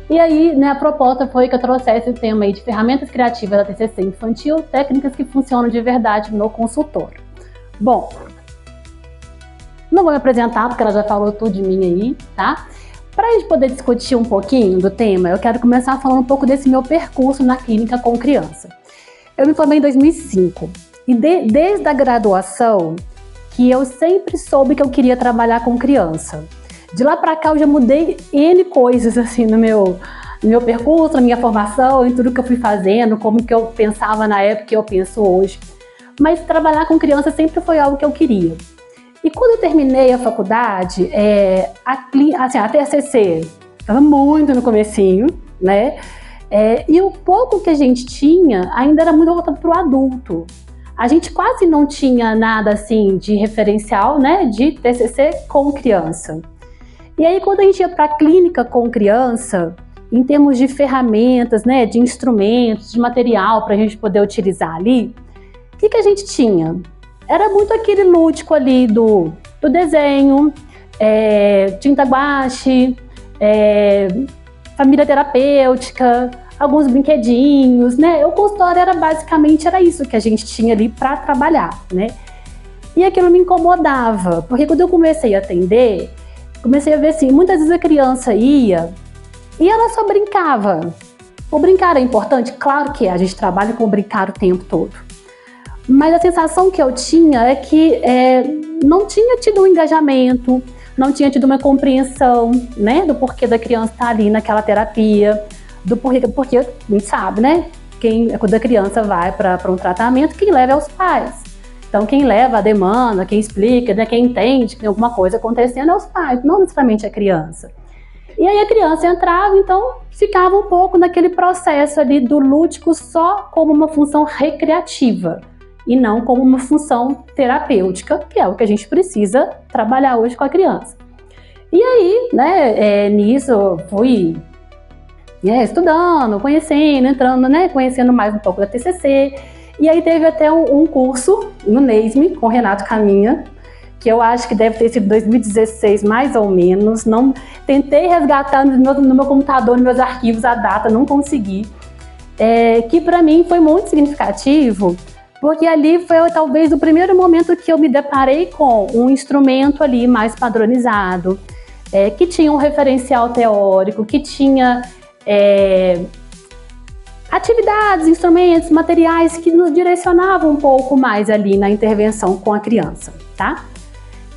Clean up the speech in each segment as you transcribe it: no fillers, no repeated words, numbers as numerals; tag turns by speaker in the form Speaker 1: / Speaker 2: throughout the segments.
Speaker 1: E aí, né, a proposta foi que eu trouxesse o tema aí de ferramentas criativas da TCC infantil, técnicas que funcionam de verdade no consultório. Bom, não vou me apresentar porque ela já falou tudo de mim aí, tá? Para a gente poder discutir um pouquinho do tema, eu quero começar falando um pouco desse meu percurso na clínica com criança. Eu me formei em 2005 e desde a graduação que eu sempre soube que eu queria trabalhar com criança. De lá para cá eu já mudei N coisas assim no meu percurso, na minha formação, em tudo que eu fui fazendo, como que eu pensava na época que eu penso hoje. Mas trabalhar com criança sempre foi algo que eu queria. E quando eu terminei a faculdade, a TCC estava muito no comecinho, né? E o pouco que a gente tinha ainda era muito voltado para o adulto. A gente quase não tinha nada assim de referencial, né, de TCC com criança. E aí, quando a gente ia para a clínica com criança, em termos de ferramentas, né, de instrumentos, de material para a gente poder utilizar ali, o que a gente tinha? Era muito aquele lúdico ali do desenho, tinta guache, família terapêutica, alguns brinquedinhos, né? O consultório era isso que a gente tinha ali para trabalhar, né? E aquilo me incomodava, porque quando eu comecei a atender, comecei a ver assim, muitas vezes a criança ia e ela só brincava. O brincar é importante? Claro que é, a gente trabalha com brincar o tempo todo. Mas a sensação que eu tinha é que não tinha tido um engajamento, não tinha tido uma compreensão, né, do porquê da criança estar ali naquela terapia, do porque a gente sabe, né, quando a criança vai para um tratamento, quem leva é os pais. Então, quem leva a demanda, quem explica, né, quem entende que tem alguma coisa acontecendo é os pais, não necessariamente a criança. E aí a criança entrava, então ficava um pouco naquele processo ali do lúdico só como uma função recreativa e não como uma função terapêutica, que é o que a gente precisa trabalhar hoje com a criança. E aí, né, nisso eu fui estudando, conhecendo, entrando, né, conhecendo mais um pouco da TCC. E aí teve até um curso no NESM com Renato Caminha, que eu acho que deve ter sido 2016 mais ou menos. Não, tentei resgatar no meu computador, nos meus arquivos, a data, não consegui. Que para mim foi muito significativo, porque ali foi talvez o primeiro momento que eu me deparei com um instrumento ali mais padronizado, que tinha um referencial teórico, que tinha atividades, instrumentos, materiais que nos direcionavam um pouco mais ali na intervenção com a criança, tá?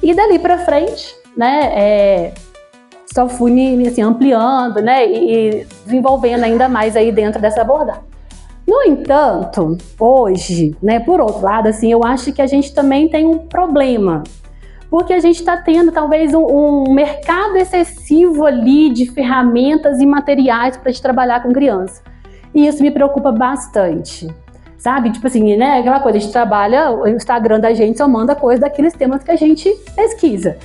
Speaker 1: E dali para frente, né, só fui me assim, ampliando, né, e desenvolvendo ainda mais aí dentro dessa abordagem. No entanto, hoje, né, por outro lado, assim, eu acho que a gente também tem um problema, porque a gente está tendo talvez um mercado excessivo ali de ferramentas e materiais para a gente trabalhar com criança. E isso me preocupa bastante, sabe? Tipo assim, né? Aquela coisa, a gente trabalha, o Instagram da gente só manda coisa daqueles temas que a gente pesquisa.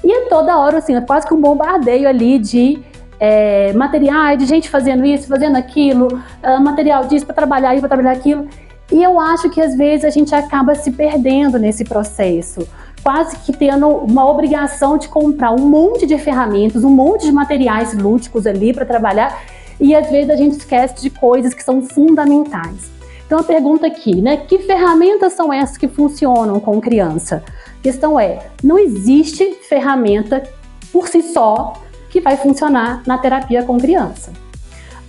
Speaker 1: E é toda hora, assim, é quase que um bombardeio ali de materiais, de gente fazendo isso, fazendo aquilo, material disso para trabalhar isso, para trabalhar aquilo. E eu acho que às vezes a gente acaba se perdendo nesse processo, quase que tendo uma obrigação de comprar um monte de ferramentas, um monte de materiais lúdicos ali para trabalhar. E às vezes a gente esquece de coisas que são fundamentais. Então a pergunta aqui, né? Que ferramentas são essas que funcionam com criança? A questão não existe ferramenta por si só que vai funcionar na terapia com criança.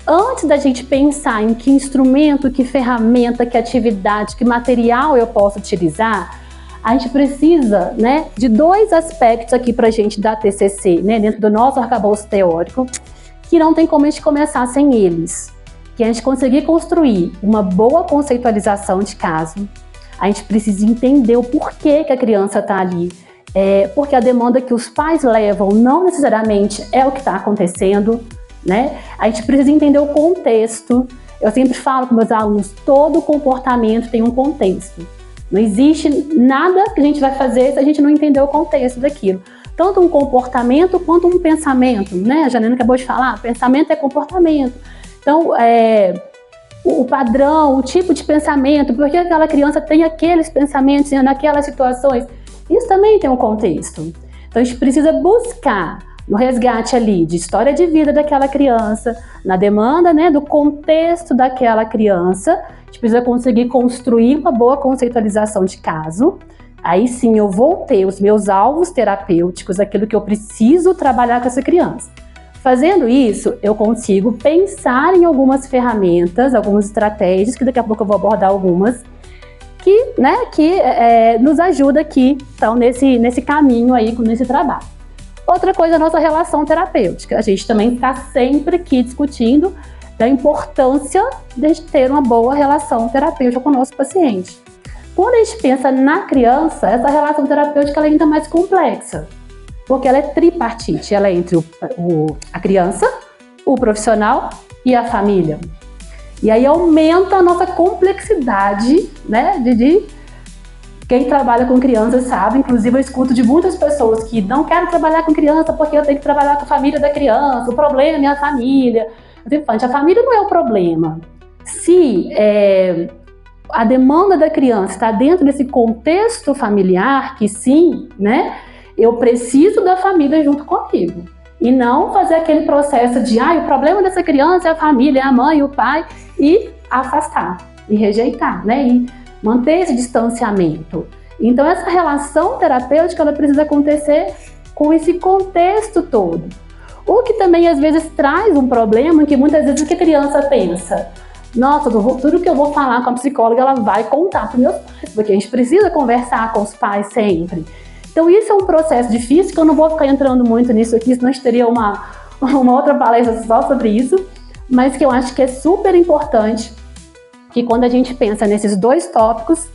Speaker 1: Antes da gente pensar em que instrumento, que ferramenta, que atividade, que material eu posso utilizar, a gente precisa, né, de dois aspectos aqui para a gente da TCC, né, dentro do nosso arcabouço teórico, que não tem como a gente começar sem eles. Que a gente conseguir construir uma boa conceitualização de caso, a gente precisa entender o porquê que a criança está ali, porque a demanda que os pais levam não necessariamente é o que está acontecendo, né? A gente precisa entender o contexto. Eu sempre falo com meus alunos, todo comportamento tem um contexto. Não existe nada que a gente vai fazer se a gente não entender o contexto daquilo. Tanto um comportamento quanto um pensamento, né? A Janina acabou de falar, pensamento é comportamento. Então, o padrão, o tipo de pensamento, por que aquela criança tem aqueles pensamentos naquelas situações, isso também tem um contexto. Então, a gente precisa buscar no resgate ali de história de vida daquela criança, na demanda, né, do contexto daquela criança. A gente precisa conseguir construir uma boa conceitualização de caso. Aí sim eu vou ter os meus alvos terapêuticos, aquilo que eu preciso trabalhar com essa criança. Fazendo isso, eu consigo pensar em algumas ferramentas, algumas estratégias, que daqui a pouco eu vou abordar algumas, que nos ajuda aqui, então, nesse caminho aí, nesse trabalho. Outra coisa é a nossa relação terapêutica. A gente também está sempre aqui discutindo da importância de ter uma boa relação terapêutica com o nosso paciente. Quando a gente pensa na criança, essa relação terapêutica ela é ainda mais complexa, porque ela é tripartite, ela é entre a criança, o profissional e a família. E aí aumenta a nossa complexidade, né, quem trabalha com crianças sabe, inclusive eu escuto de muitas pessoas que não querem trabalhar com criança porque eu tenho que trabalhar com a família da criança, o problema é a família. Eu sempre falo, a família não é o problema. Se a demanda da criança está dentro desse contexto familiar, que sim, né, eu preciso da família junto comigo. E não fazer aquele processo de, o problema dessa criança é a família, é a mãe, o pai, e afastar, e rejeitar, né, e manter esse distanciamento. Então essa relação terapêutica ela precisa acontecer com esse contexto todo. O que também às vezes traz um problema, que muitas vezes o que a criança pensa? Nossa, tudo que eu vou falar com a psicóloga ela vai contar para os meus pais, porque a gente precisa conversar com os pais sempre. Então isso é um processo difícil, que eu não vou ficar entrando muito nisso aqui, senão a gente teria uma outra palestra só sobre isso, mas que eu acho que é super importante, que quando a gente pensa nesses dois tópicos,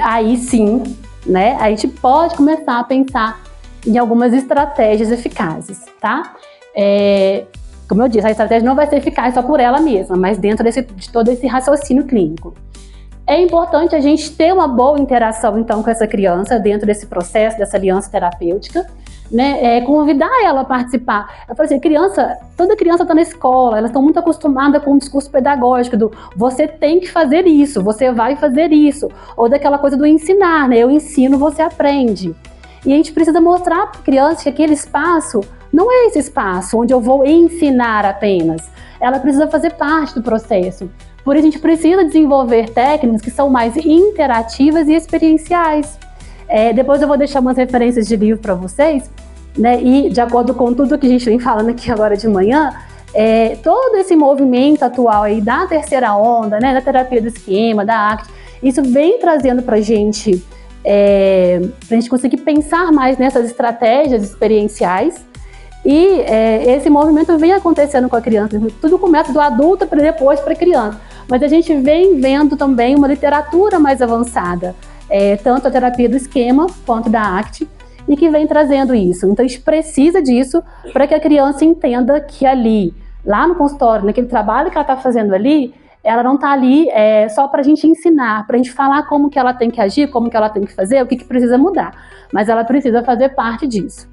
Speaker 1: aí sim, né, a gente pode começar a pensar em algumas estratégias eficazes, tá? Como eu disse, a estratégia não vai ser eficaz só por ela mesma, mas dentro de todo esse raciocínio clínico. É importante a gente ter uma boa interação, então, com essa criança dentro desse processo, dessa aliança terapêutica, né? Convidar ela a participar. Eu falei assim, toda criança está na escola, elas estão muito acostumadas com o discurso pedagógico do você tem que fazer isso, você vai fazer isso, ou daquela coisa do ensinar, né? Eu ensino, você aprende. E a gente precisa mostrar para a criança que aquele espaço não é esse espaço onde eu vou ensinar apenas. Ela precisa fazer parte do processo. Por isso a gente precisa desenvolver técnicas que são mais interativas e experienciais. Depois eu vou deixar umas referências de livro para vocês, né? E de acordo com tudo que a gente vem falando aqui agora de manhã, todo esse movimento atual aí da terceira onda, né? Da terapia do esquema, da ACT, isso vem trazendo para a gente conseguir pensar mais nessas estratégias experienciais. E esse movimento vem acontecendo com a criança. Tudo começa do adulto para depois para a criança. Mas a gente vem vendo também uma literatura mais avançada, tanto a terapia do esquema quanto da ACT, e que vem trazendo isso. Então a gente precisa disso para que a criança entenda que ali, lá no consultório, naquele trabalho que ela está fazendo ali, ela não está ali só para a gente ensinar, para a gente falar como que ela tem que agir, como que ela tem que fazer, o que precisa mudar. Mas ela precisa fazer parte disso.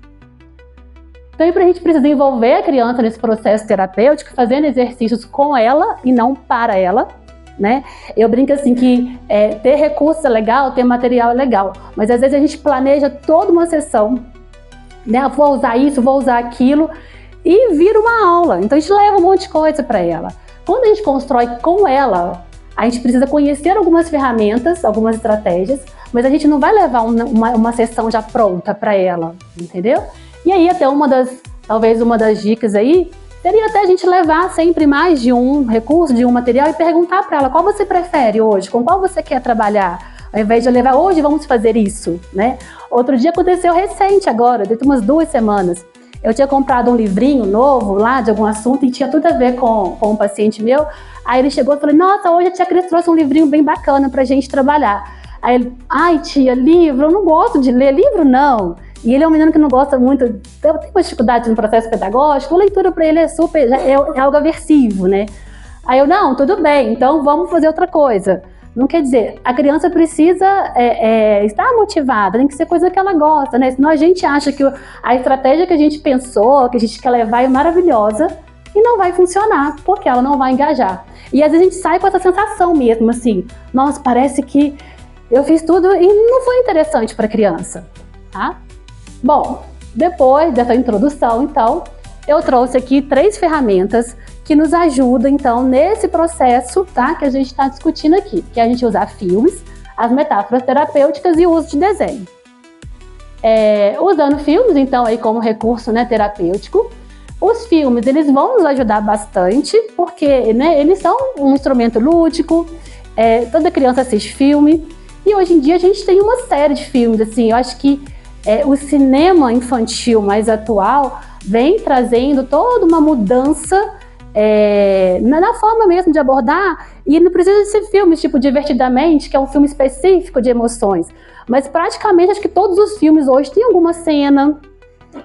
Speaker 1: Então, a gente precisa envolver a criança nesse processo terapêutico, fazendo exercícios com ela e não para ela, né? Eu brinco assim que ter recurso é legal, ter material é legal, mas às vezes a gente planeja toda uma sessão, né? Vou usar isso, vou usar aquilo, e vira uma aula. Então, a gente leva um monte de coisa para ela. Quando a gente constrói com ela, a gente precisa conhecer algumas ferramentas, algumas estratégias, mas a gente não vai levar uma sessão já pronta para ela, entendeu? E aí até talvez uma das dicas aí, seria até a gente levar sempre mais de um recurso, de um material e perguntar para ela qual você prefere hoje, com qual você quer trabalhar, ao invés de levar hoje vamos fazer isso, né? Outro dia aconteceu recente agora, dentro de umas 2 semanas, eu tinha comprado um livrinho novo lá de algum assunto e tinha tudo a ver com um paciente meu, aí ele chegou e falou, nossa, hoje a tia Cris trouxe um livrinho bem bacana pra gente trabalhar. Aí ele, ai tia, livro, eu não gosto de ler, livro não. E ele é um menino que não gosta muito, tem uma dificuldade no processo pedagógico, a leitura para ele é algo aversivo, né? Aí eu, não, tudo bem, então vamos fazer outra coisa. Não quer dizer, a criança precisa estar motivada, tem que ser coisa que ela gosta, né? Senão a gente acha que a estratégia que a gente pensou, que a gente quer levar é maravilhosa e não vai funcionar, porque ela não vai engajar. E às vezes a gente sai com essa sensação mesmo, assim, nossa, parece que eu fiz tudo e não foi interessante para a criança, tá? Bom, Depois dessa introdução, então, eu trouxe aqui 3 ferramentas que nos ajudam, então, nesse processo, tá, que a gente está discutindo aqui, que é a gente usar filmes, as metáforas terapêuticas e o uso de desenho. Usando filmes, então, aí como recurso, né, terapêutico, os filmes, eles vão nos ajudar bastante, porque, né, eles são um instrumento lúdico, toda criança assiste filme, e hoje em dia a gente tem uma série de filmes, assim, eu acho que o cinema infantil mais atual vem trazendo toda uma mudança na forma mesmo de abordar, e não precisa ser filmes tipo Divertidamente, que é um filme específico de emoções, mas praticamente acho que todos os filmes hoje têm alguma cena,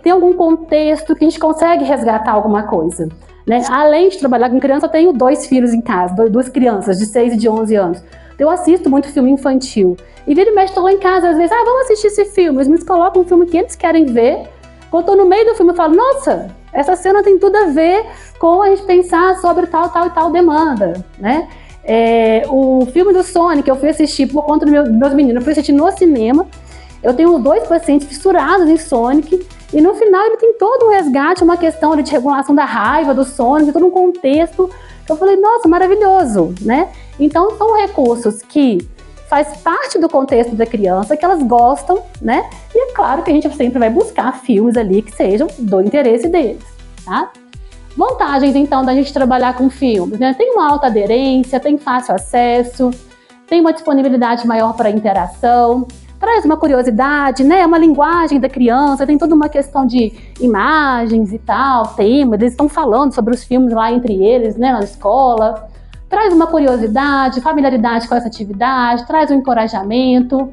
Speaker 1: tem algum contexto que a gente consegue resgatar alguma coisa, né? Além de trabalhar com criança, eu tenho 2 filhos em casa, 2 crianças de 6 e de 11 anos. Eu assisto muito filme infantil. E vira e mexe, estou lá em casa, às vezes, vamos assistir esse filme. Eles me colocam um filme que eles querem ver. Quando eu estou no meio do filme, eu falo, nossa, essa cena tem tudo a ver com a gente pensar sobre tal e tal demanda, né? O filme do Sonic, eu fui assistir por conta dos meus meninos, eu fui assistir no cinema. Eu tenho 2 pacientes fissurados em Sonic, e no final ele tem todo um resgate, uma questão ali de regulação da raiva do Sonic, todo um contexto. Eu falei, nossa, maravilhoso, né? Então são recursos que faz parte do contexto da criança, que elas gostam, né? E é claro que a gente sempre vai buscar filmes ali que sejam do interesse deles, tá? Vantagens, então, da gente trabalhar com filmes, né? Tem uma alta aderência, tem fácil acesso, tem uma disponibilidade maior para interação, traz uma curiosidade, né? É uma linguagem da criança, tem toda uma questão de imagens e tal, temas, eles estão falando sobre os filmes lá entre eles, né, na escola. Traz uma curiosidade, familiaridade com essa atividade, traz um encorajamento,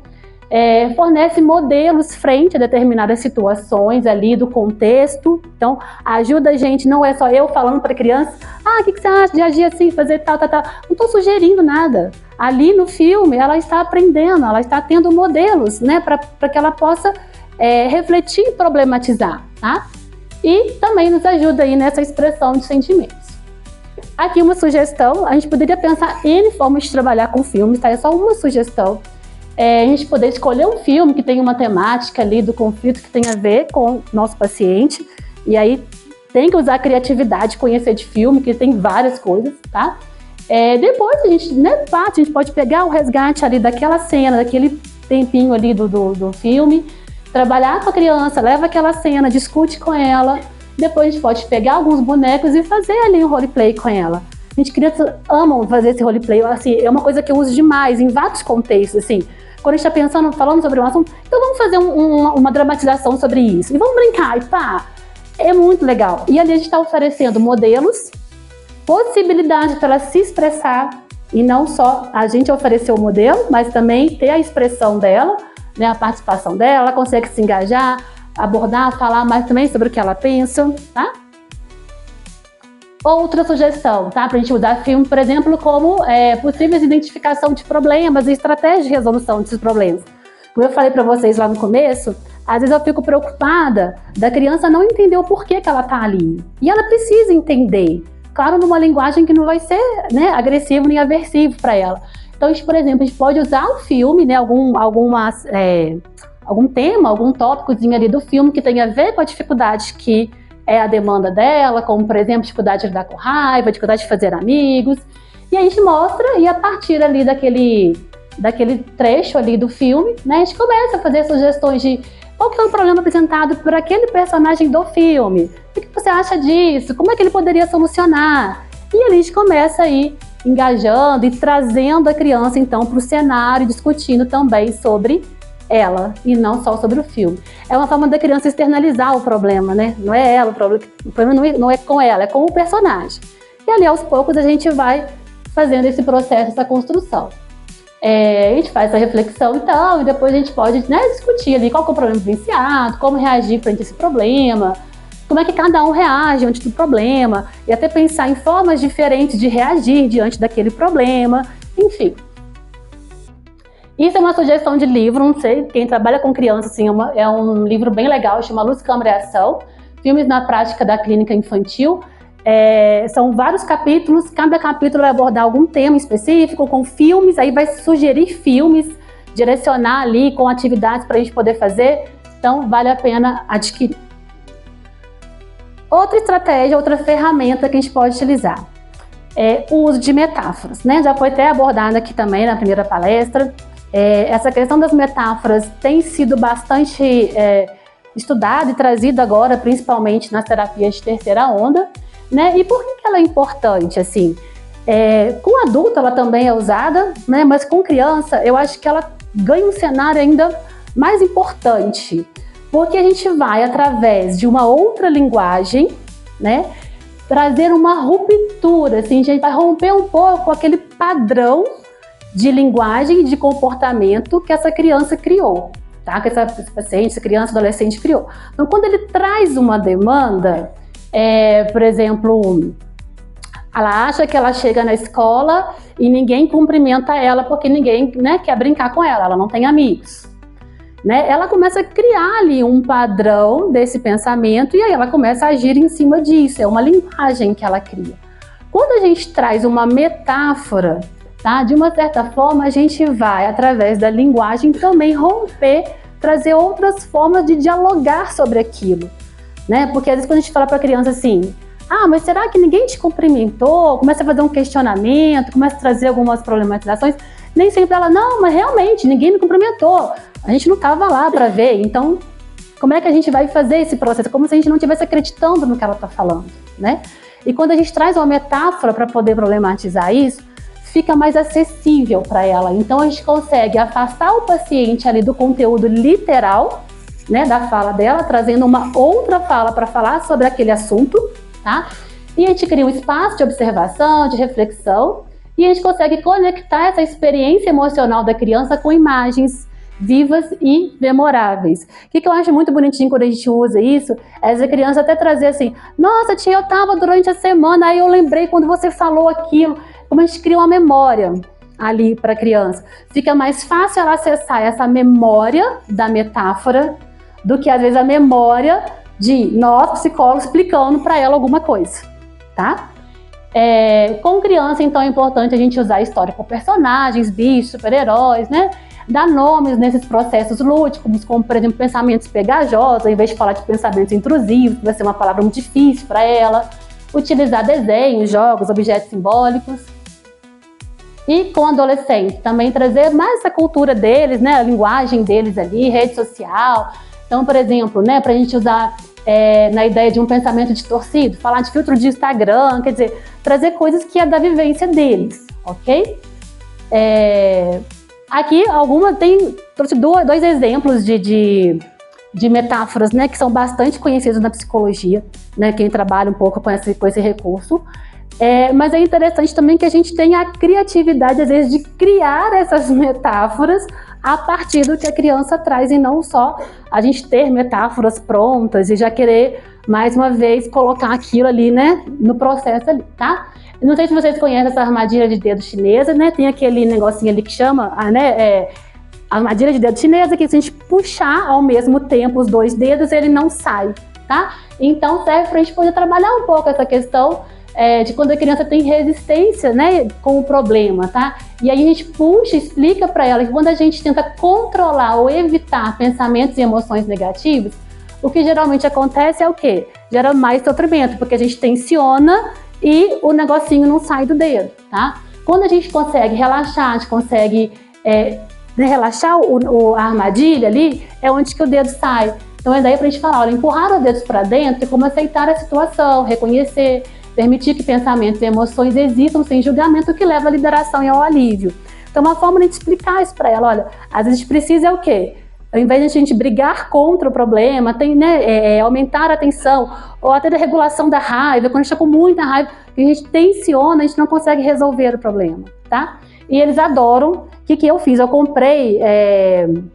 Speaker 1: fornece modelos frente a determinadas situações ali do contexto. Então, ajuda a gente, não é só eu falando para a criança, o que você acha de agir assim, fazer tal. Não estou sugerindo nada. Ali no filme, ela está aprendendo, ela está tendo modelos, né, para que ela possa refletir e problematizar, tá? E também nos ajuda aí nessa expressão de sentimentos. Aqui uma sugestão, a gente poderia pensar N formas de trabalhar com filmes, tá? É só uma sugestão. A gente poder escolher um filme que tem uma temática ali do conflito que tem a ver com o nosso paciente, e aí tem que usar a criatividade, conhecer de filme, que tem várias coisas, tá? Depois a gente pode pegar o resgate ali daquela cena, daquele tempinho ali do filme, trabalhar com a criança, leva aquela cena, discute com ela, depois a gente pode pegar alguns bonecos e fazer ali um roleplay com ela. Crianças amam fazer esse roleplay, assim, é uma coisa que eu uso demais em vários contextos, assim. Quando a gente está falando sobre um assunto, então vamos fazer uma dramatização sobre isso, e vamos brincar, e pá, é muito legal. E ali a gente está oferecendo modelos, possibilidade para ela se expressar, e não só a gente oferecer o modelo, mas também ter a expressão dela, né, a participação dela, ela consegue se engajar, abordar, falar mais também sobre o que ela pensa, tá? Outra sugestão, tá? Para a gente usar filme, por exemplo, como possíveis identificação de problemas e estratégias de resolução desses problemas. Como eu falei para vocês lá no começo, às vezes eu fico preocupada da criança não entender o porquê que ela está ali. E ela precisa entender, claro, numa linguagem que não vai ser, né, agressivo nem aversivo para ela. Então, por exemplo, a gente pode usar o filme, né, algum tema, algum tópicozinho ali do filme que tenha a ver com a dificuldade que é a demanda dela, como, por exemplo, dificuldade de lidar com raiva, dificuldade de fazer amigos. E a gente mostra, e a partir ali daquele trecho ali do filme, né, a gente começa a fazer sugestões de qual que é o problema apresentado por aquele personagem do filme. O que você acha disso? Como é que ele poderia solucionar? E ali a gente começa aí engajando e trazendo a criança, então, para o cenário, discutindo também sobre ela, e não só sobre o filme. É uma forma da criança externalizar o problema, né? Não é ela, o problema não é com ela, é com o personagem. E ali, aos poucos, a gente vai fazendo esse processo, essa construção. A gente faz essa reflexão e tal, e depois a gente pode, né, discutir ali qual que é o problema vivenciado, como reagir frente a esse problema, como é que cada um reage diante do problema, e até pensar em formas diferentes de reagir diante daquele problema, enfim. Isso é uma sugestão de livro, não sei, quem trabalha com criança, assim, é um livro bem legal, chama Luz, Câmera e Ação, Filmes na Prática da Clínica Infantil. São vários capítulos, cada capítulo vai abordar algum tema específico, com filmes, aí vai sugerir filmes, direcionar ali com atividades para a gente poder fazer, então vale a pena adquirir. Outra estratégia, outra ferramenta que a gente pode utilizar é o uso de metáforas, né? Já foi até abordado aqui também na primeira palestra. Essa questão das metáforas tem sido bastante estudada e trazida agora, principalmente nas terapias de terceira onda, né? E por que ela é importante, assim? Com adulto ela também é usada, né? Mas com criança eu acho que ela ganha um cenário ainda mais importante, porque a gente vai, através de uma outra linguagem, né, trazer uma ruptura, assim, a gente vai romper um pouco aquele padrão de linguagem e de comportamento que essa criança criou, tá? Que essa paciente, essa criança, adolescente criou. Então, quando ele traz uma demanda, por exemplo, ela acha que ela chega na escola e ninguém cumprimenta ela porque ninguém, né, quer brincar com ela não tem amigos. Né? Ela começa a criar ali um padrão desse pensamento e aí ela começa a agir em cima disso, é uma linguagem que ela cria. Quando a gente traz uma metáfora, tá? De uma certa forma a gente vai, através da linguagem, também romper, trazer outras formas de dialogar sobre aquilo. Né? Porque às vezes quando a gente fala para a criança assim, mas será que ninguém te cumprimentou? Começa a fazer um questionamento, começa a trazer algumas problematizações, nem sempre ela, não, mas realmente ninguém me cumprimentou. A gente não estava lá para ver, então como é que a gente vai fazer esse processo? Como se a gente não estivesse acreditando no que ela está falando, né? E quando a gente traz uma metáfora para poder problematizar isso, fica mais acessível para ela. Então a gente consegue afastar o paciente ali do conteúdo literal, né, da fala dela, trazendo uma outra fala para falar sobre aquele assunto, tá? E a gente cria um espaço de observação, de reflexão, e a gente consegue conectar essa experiência emocional da criança com imagens vivas e memoráveis. O que eu acho muito bonitinho quando a gente usa isso, é essa criança até trazer assim, nossa tia, eu estava durante a semana, aí eu lembrei quando você falou aquilo, como a gente cria uma memória ali para a criança. Fica mais fácil ela acessar essa memória da metáfora do que às vezes a memória de nós, psicólogos, explicando para ela alguma coisa, tá? Com criança, então, é importante a gente usar história com personagens, bichos, super-heróis, né? Dar nomes nesses processos lúdicos, como, por exemplo, pensamentos pegajosos, ao invés de falar de pensamentos intrusivos, que vai ser uma palavra muito difícil para ela. Utilizar desenhos, jogos, objetos simbólicos. E com adolescentes, também trazer mais essa cultura deles, né? A linguagem deles ali, rede social. Então, por exemplo, né, para a gente usar na ideia de um pensamento distorcido, falar de filtro de Instagram, quer dizer, trazer coisas que é da vivência deles, ok? Aqui, trouxe dois exemplos de metáforas, né, que são bastante conhecidos na psicologia, né, quem trabalha um pouco com esse recurso. Mas é interessante também que a gente tenha a criatividade, às vezes, de criar essas metáforas a partir do que a criança traz e não só a gente ter metáforas prontas e já querer, mais uma vez, colocar aquilo ali, né, no processo ali, tá? Não sei se vocês conhecem essa armadilha de dedo chinesa, né? Tem aquele negocinho ali que chama, armadilha de dedo chinesa, que se a gente puxar ao mesmo tempo os dois dedos, ele não sai, tá? Então serve pra gente poder trabalhar um pouco essa questão de quando a criança tem resistência, né, com o problema, tá? E aí a gente puxa, explica para ela que quando a gente tenta controlar ou evitar pensamentos e emoções negativos, o que geralmente acontece é o quê? Gera mais sofrimento, porque a gente tensiona e o negocinho não sai do dedo, tá? Quando a gente consegue relaxar, a gente consegue relaxar a armadilha ali, é onde que o dedo sai. Então é daí pra gente falar, olha, empurrar os dedos para dentro é como aceitar a situação, reconhecer, permitir que pensamentos e emoções existam sem julgamento, que leva à liberação e ao alívio. Então, uma forma de explicar isso para ela, olha, às vezes a gente precisa o quê? Ao invés de a gente brigar contra o problema, tem, né, aumentar a tensão, ou até a regulação da raiva, quando a gente está com muita raiva, a gente tensiona, a gente não consegue resolver o problema, tá? E eles adoram. O que eu fiz? Eu comprei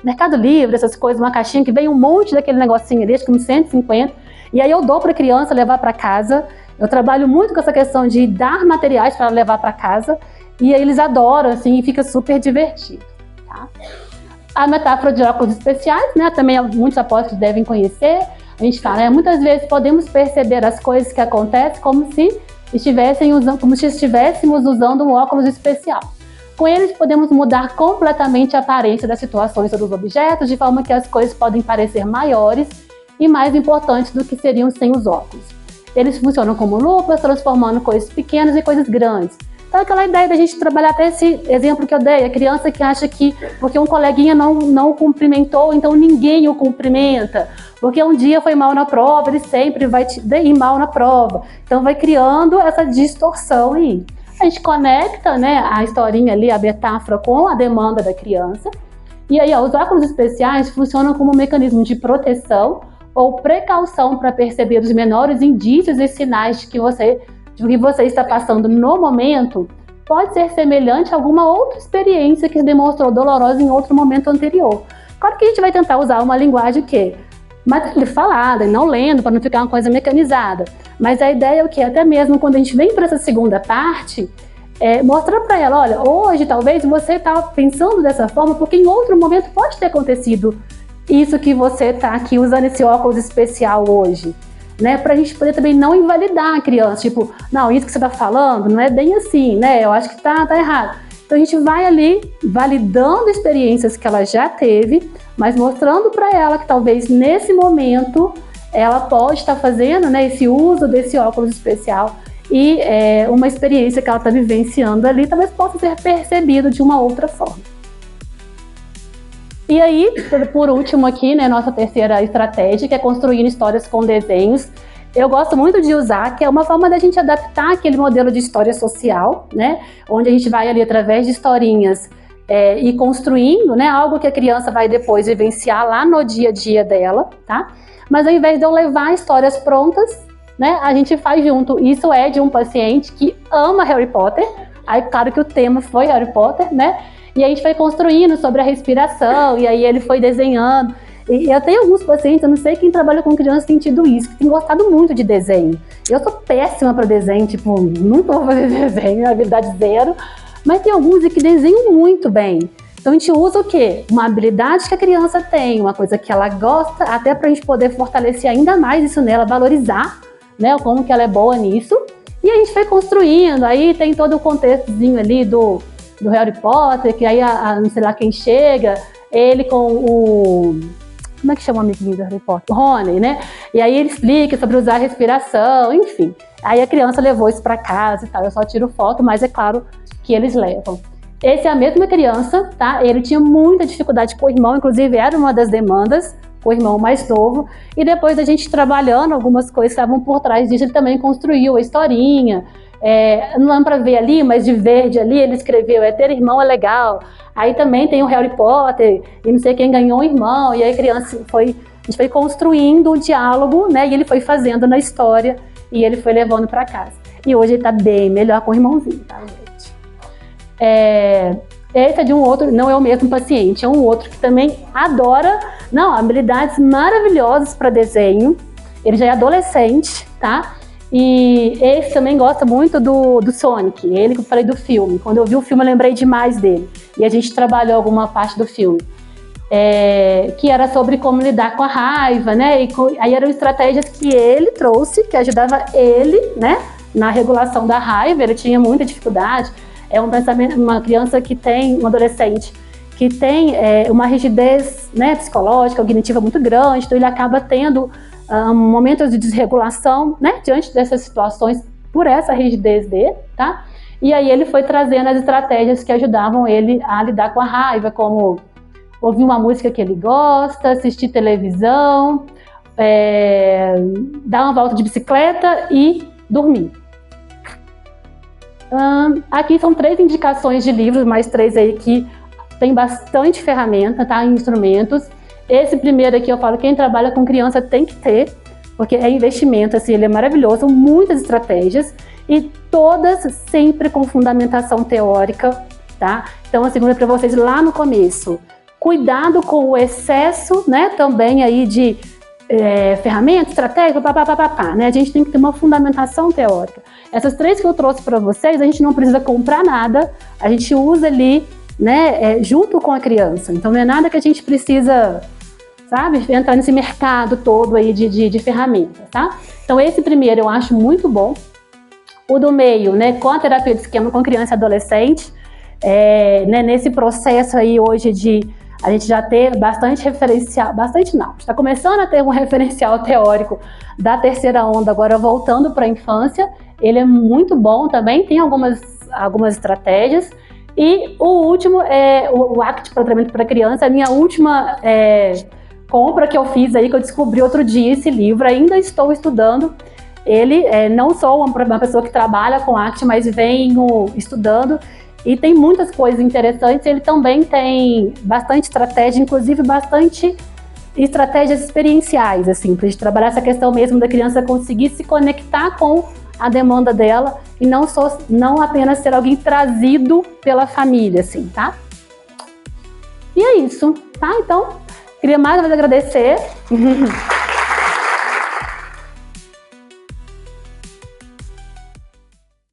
Speaker 1: Mercado Livre, essas coisas, uma caixinha que vem um monte daquele negocinho ali, acho que uns 150, e aí eu dou para a criança levar para casa. Eu trabalho muito com essa questão de dar materiais para levar para casa e aí eles adoram, assim, e fica super divertido, tá? A metáfora de óculos especiais, né, também muitos apóstolos devem conhecer. A gente fala, muitas vezes podemos perceber as coisas que acontecem como se estivéssemos usando um óculos especial. Com eles podemos mudar completamente a aparência das situações ou dos objetos, de forma que as coisas podem parecer maiores e mais importantes do que seriam sem os óculos. eles funcionam como lupas, transformando coisas pequenas em coisas grandes. Então, aquela ideia da gente trabalhar até esse exemplo que eu dei, a criança que acha que porque um coleguinha não cumprimentou, então ninguém o cumprimenta. Porque um dia foi mal na prova, ele sempre vai ir mal na prova. Então, vai criando essa distorção aí. A gente conecta, né, a historinha ali, a metáfora, com a demanda da criança. E aí, os óculos especiais funcionam como um mecanismo de proteção ou precaução para perceber os menores indícios e sinais de que você está passando no momento pode ser semelhante a alguma outra experiência que se demonstrou dolorosa em outro momento anterior. Claro que a gente vai tentar usar uma linguagem o quê? Mais falada e não lendo, para não ficar uma coisa mecanizada. Mas a ideia é o quê? Até mesmo quando a gente vem para essa segunda parte, mostrar para ela, olha, hoje talvez você está pensando dessa forma porque em outro momento pode ter acontecido isso que você está aqui usando esse óculos especial hoje. Né, para a gente poder também não invalidar a criança, tipo, não, isso que você está falando não é bem assim, né, eu acho que tá errado. Então a gente vai ali validando experiências que ela já teve, mas mostrando para ela que talvez nesse momento ela pode estar fazendo, né, esse uso desse óculos especial e uma experiência que ela está vivenciando ali talvez possa ser percebido de uma outra forma. E aí, por último aqui, né, nossa terceira estratégia, que é construindo histórias com desenhos. Eu gosto muito de usar, que é uma forma da gente adaptar aquele modelo de história social, né, onde a gente vai ali através de historinhas e construindo, né, algo que a criança vai depois vivenciar lá no dia a dia dela, tá? Mas ao invés de eu levar histórias prontas, né, a gente faz junto. Isso é de um paciente que ama Harry Potter. Aí, claro que o tema foi Harry Potter, né? E a gente foi construindo sobre a respiração, e aí ele foi desenhando. E eu tenho alguns pacientes, eu não sei quem trabalha com criança tem tido isso, que tem gostado muito de desenho. Eu sou péssima para desenho, tipo, nunca vou fazer desenho, habilidade zero. Mas tem alguns que desenham muito bem. Então a gente usa o quê? Uma habilidade que a criança tem, uma coisa que ela gosta, até para a gente poder fortalecer ainda mais isso nela, valorizar, né, como que ela é boa nisso. E a gente foi construindo, aí tem todo o contextozinho ali do Harry Potter, que aí não sei lá quem chega, ele com o... Como é que chama o amiguinho do Harry Potter? O Rony, né? E aí ele explica sobre usar a respiração, enfim. Aí a criança levou isso para casa e tal, eu só tiro foto, mas é claro que eles levam. Esse é a mesma criança, tá? Ele tinha muita dificuldade com o irmão, inclusive era uma das demandas, com o irmão mais novo. E depois da gente trabalhando algumas coisas que estavam por trás disso, ele também construiu a historinha. Não dá para ver ali, mas de verde ali ele escreveu, ter irmão é legal. Aí também tem o Harry Potter e não sei quem ganhou um irmão, e aí a criança a gente foi construindo um diálogo, né, e ele foi fazendo na história e ele foi levando para casa. E hoje ele tá bem melhor com o irmãozinho, tá, gente? Esse é de um outro, não é o mesmo paciente, é um outro que também adora, habilidades maravilhosas para desenho. Ele já é adolescente, tá? E esse também gosta muito do Sonic, ele que eu falei do filme. Quando eu vi o filme eu lembrei demais dele. E a gente trabalhou alguma parte do filme. Que era sobre como lidar com a raiva, né? Aí eram estratégias que ele trouxe, que ajudava ele, né, na regulação da raiva. Ele tinha muita dificuldade. É um pensamento, uma criança que tem, um adolescente, que tem uma rigidez, né, psicológica, cognitiva muito grande, então ele acaba tendo momentos de desregulação, né, diante dessas situações por essa rigidez dele, tá? E aí ele foi trazendo as estratégias que ajudavam ele a lidar com a raiva, como ouvir uma música que ele gosta, assistir televisão, dar uma volta de bicicleta e dormir. Aqui são 3 indicações de livros, mais 3 aí que tem bastante ferramenta, tá? Instrumentos. Esse primeiro aqui eu falo, quem trabalha com criança tem que ter, porque é investimento, assim, ele é maravilhoso, muitas estratégias e todas sempre com fundamentação teórica, tá? Então, assim, como eu falei para vocês lá no começo, cuidado com o excesso, né, também aí de ferramentas, estratégias, né? A gente tem que ter uma fundamentação teórica. Essas 3 que eu trouxe para vocês, a gente não precisa comprar nada, a gente usa ali, né, junto com a criança. Então não é nada que a gente precisa, sabe, entrar nesse mercado todo aí de ferramentas, tá? Então esse primeiro eu acho muito bom. O do meio, né, com a terapia de esquema com criança e adolescente, né, nesse processo aí hoje de a gente já ter bastante referencial, bastante não, está começando a ter um referencial teórico da terceira onda, agora voltando para a infância. Ele é muito bom também, tem algumas estratégias. E o último é o ACT para tratamento para criança, a minha última compra que eu fiz aí, que eu descobri outro dia esse livro, ainda estou estudando. Ele, não sou uma pessoa que trabalha com ACT, mas venho estudando e tem muitas coisas interessantes. Ele também tem bastante estratégia, inclusive bastante estratégias experienciais, assim, para a gente trabalhar essa questão mesmo da criança conseguir se conectar com a demanda dela e não apenas ser alguém trazido pela família, assim, tá? E é isso, tá? Então, queria mais uma vez agradecer.